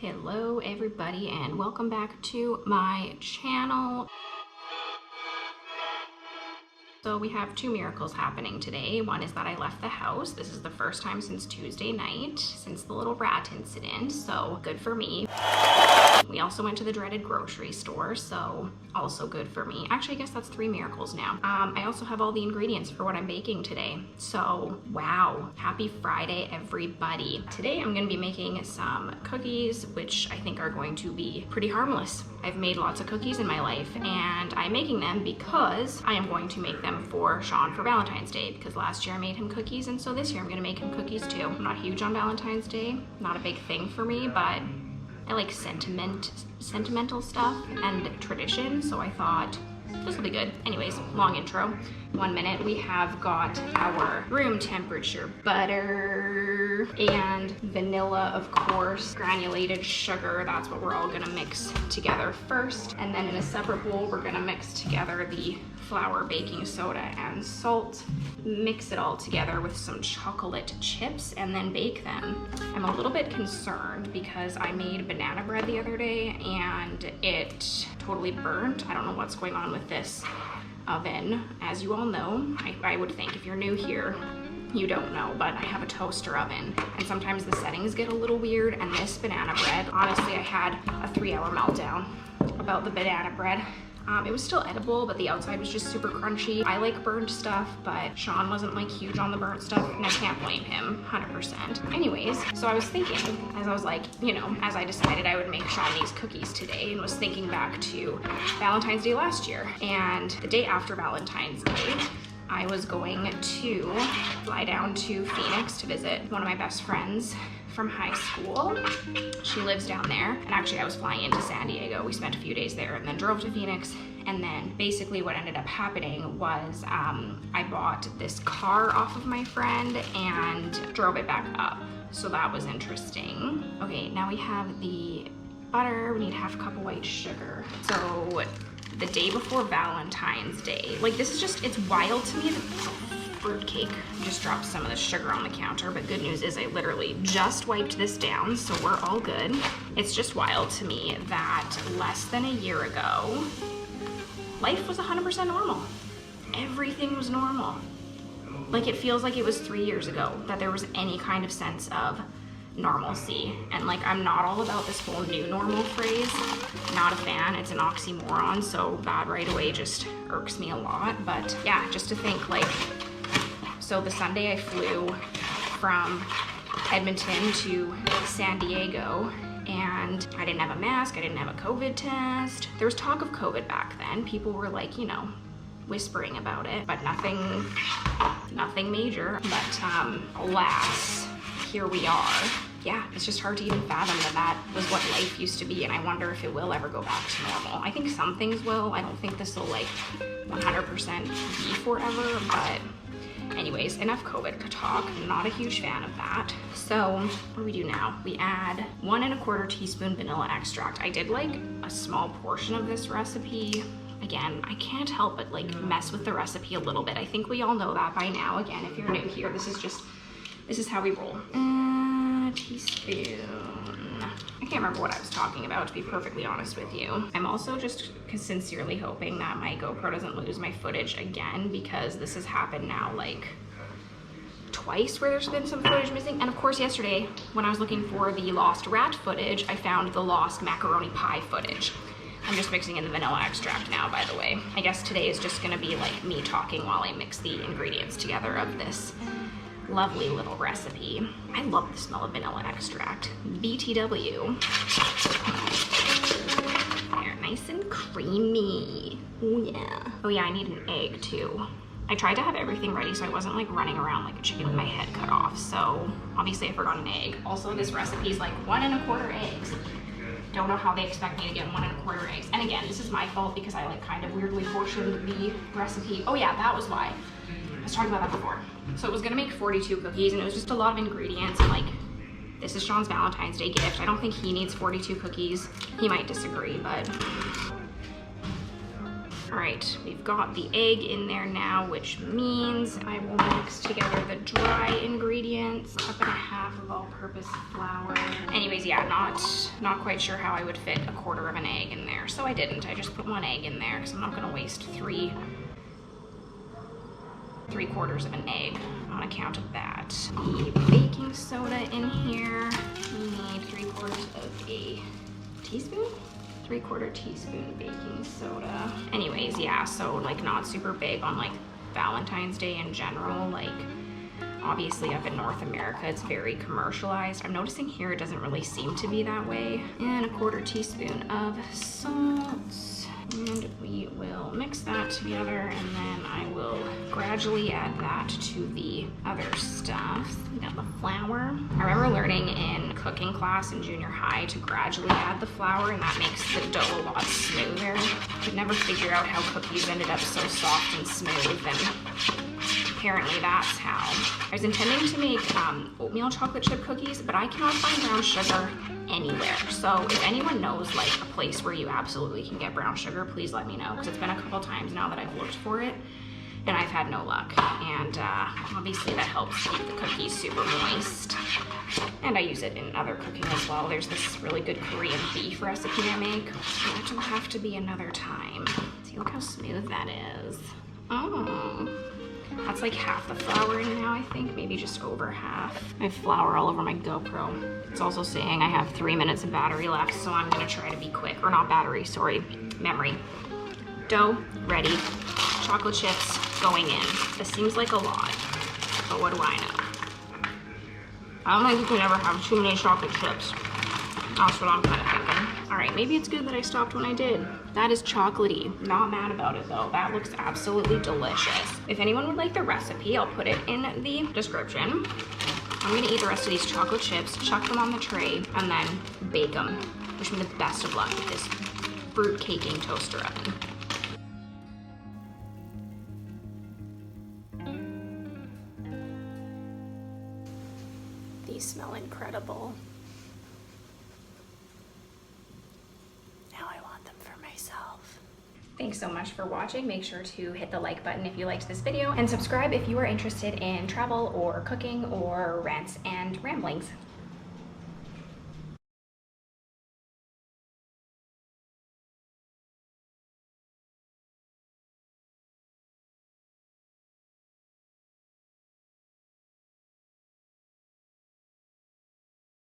Hello everybody and welcome back to my channel. So we have two miracles happening today. One is that I left the house. This is the first time since Tuesday night, since the little rat incident, so good for me. We also went to the dreaded grocery store, so also good for me. Actually, I guess that's three miracles now. I also have all the ingredients for what I'm baking today. So, wow, happy Friday, everybody. Today I'm gonna be making some cookies, which I think are going to be pretty harmless. I've made lots of cookies in my life, and I'm making them because I am going to make them for Sean for Valentine's Day, because last year I made him cookies, and so this year I'm gonna make him cookies too. I'm not huge on Valentine's Day, not a big thing for me, but I like sentimental stuff and tradition, so I thought this will be good. Anyways, long intro. 1 minute. We have got our room temperature butter and vanilla, of course, granulated sugar. That's what we're all gonna mix together first. And then in a separate bowl, we're gonna mix together the flour, baking soda, and salt. Mix it all together with some chocolate chips and then bake them. I'm a little bit concerned because I made banana bread the other day and it totally burnt. I don't know what's going on with this oven. As you all know, I would think if you're new here, you don't know, but I have a toaster oven and sometimes the settings get a little weird, and this banana bread, honestly, I had a 3-hour meltdown about the banana bread. It was still edible, but the outside was just super crunchy. I like burnt stuff, but Sean wasn't like huge on the burnt stuff, and I can't blame him, 100%. Anyways, so I was thinking, as I was like, you know, as I decided I would make Sean these cookies today, and was thinking back to Valentine's Day last year, and the day after Valentine's Day, I was going to fly down to Phoenix to visit one of my best friends from high school. She lives down there, and actually I was flying into San Diego. We spent a few days there and then drove to Phoenix, and then basically what ended up happening was I bought this car off of my friend and drove it back up. So that was interesting. Okay, now we have the butter. We need half a cup of white sugar. So the day before Valentine's Day, like this is just, it's wild to me that fruitcake. Just dropped some of the sugar on the counter, but good news is I literally just wiped this down, so we're all good. It's just wild to me that less than a year ago, life was 100% normal. Everything was normal. Like it feels like it was 3 years ago that there was any kind of sense of normalcy. And like, I'm not all about this whole new normal phrase. Not a fan. It's an oxymoron, so bad right away just irks me a lot. But yeah, just to think like, so the Sunday I flew from Edmonton to San Diego, and I didn't have a mask, I didn't have a COVID test. There was talk of COVID back then. People were like, you know, whispering about it, but nothing major. But alas, here we are. Yeah, it's just hard to even fathom that that was what life used to be, and I wonder if it will ever go back to normal. I think some things will. I don't think this will like 100% be forever, but anyways, enough COVID talk. I'm not a huge fan of that. So what do we do now? We add 1 1/4 teaspoon vanilla extract. I did like a small portion of this recipe. Again, I can't help but like mess with the recipe a little bit. I think we all know that by now. Again, if you're new here, this is how we roll. Teaspoon. I can't remember what I was talking about, to be perfectly honest with you. I'm also just sincerely hoping that my GoPro doesn't lose my footage again, because this has happened now like twice where there's been some footage missing. And of course yesterday when I was looking for the lost rat footage, I found the lost macaroni pie footage. I'm just mixing in the vanilla extract now, by the way. I guess today is just gonna be like me talking while I mix the ingredients together of this lovely little recipe. I love the smell of vanilla extract. BTW. They're nice and creamy. Oh yeah. Oh yeah, I need an egg too. I tried to have everything ready so I wasn't like running around like a chicken with my head cut off. So obviously I forgot an egg. Also, this recipe is like 1 1/4 eggs. Don't know how they expect me to get 1 1/4 eggs. And again, this is my fault because I like kind of weirdly portioned the recipe. Oh yeah, that was why. I was talking about that before. So it was gonna make 42 cookies, and it was just a lot of ingredients, and like, this is Sean's Valentine's Day gift. I don't think he needs 42 cookies. He might disagree, but All right, we've got the egg in there now, which means I will mix together the dry ingredients, 1.5 cup of all-purpose flour. Anyways, yeah, not quite sure how I would fit 1/4 of an egg in there, so I didn't. I just put 1 egg in there because I'm not gonna waste 3/4 of an egg on account of that. The baking soda in here, we need 3/4 of a teaspoon? 3/4 teaspoon baking soda. Anyways, yeah, so like not super big on like Valentine's Day in general. Like obviously up in North America, it's very commercialized. I'm noticing here it doesn't really seem to be that way. And 1/4 teaspoon of salt. And we will mix that together, and then I will gradually add that to the other stuff. We got the flour. I remember learning in cooking class in junior high to gradually add the flour, and that makes the dough a lot smoother. I could never figure out how cookies ended up so soft and smooth, and apparently that's how. I was intending to make oatmeal chocolate chip cookies, but I cannot find brown sugar anywhere. So if anyone knows like a place where you absolutely can get brown sugar, please let me know, because it's been a couple times now that I've looked for it and I've had no luck. And obviously that helps keep the cookies super moist. And I use it in other cooking as well. There's this really good Korean beef recipe I make. That will have to be another time. See, look how smooth that is. Oh. That's like half the flour in now, I think, maybe just over half. I have flour all over my GoPro. It's also saying I have 3 minutes of battery left, so I'm gonna try to be quick. Or not battery, sorry, memory. Dough ready, chocolate chips going in. This seems like a lot, but what do I know? I don't think you can ever have too many chocolate chips. That's what I'm kind of thinking. All right, maybe it's good that I stopped when I did. That is chocolatey. Not mad about it though. That looks absolutely delicious. If anyone would like the recipe, I'll put it in the description. I'm gonna eat the rest of these chocolate chips, chuck them on the tray, and then bake them. Wish me the best of luck with this fruit caking toaster oven. These smell incredible. Thanks so much for watching. Make sure to hit the like button if you liked this video, and subscribe if you are interested in travel or cooking or rants and ramblings.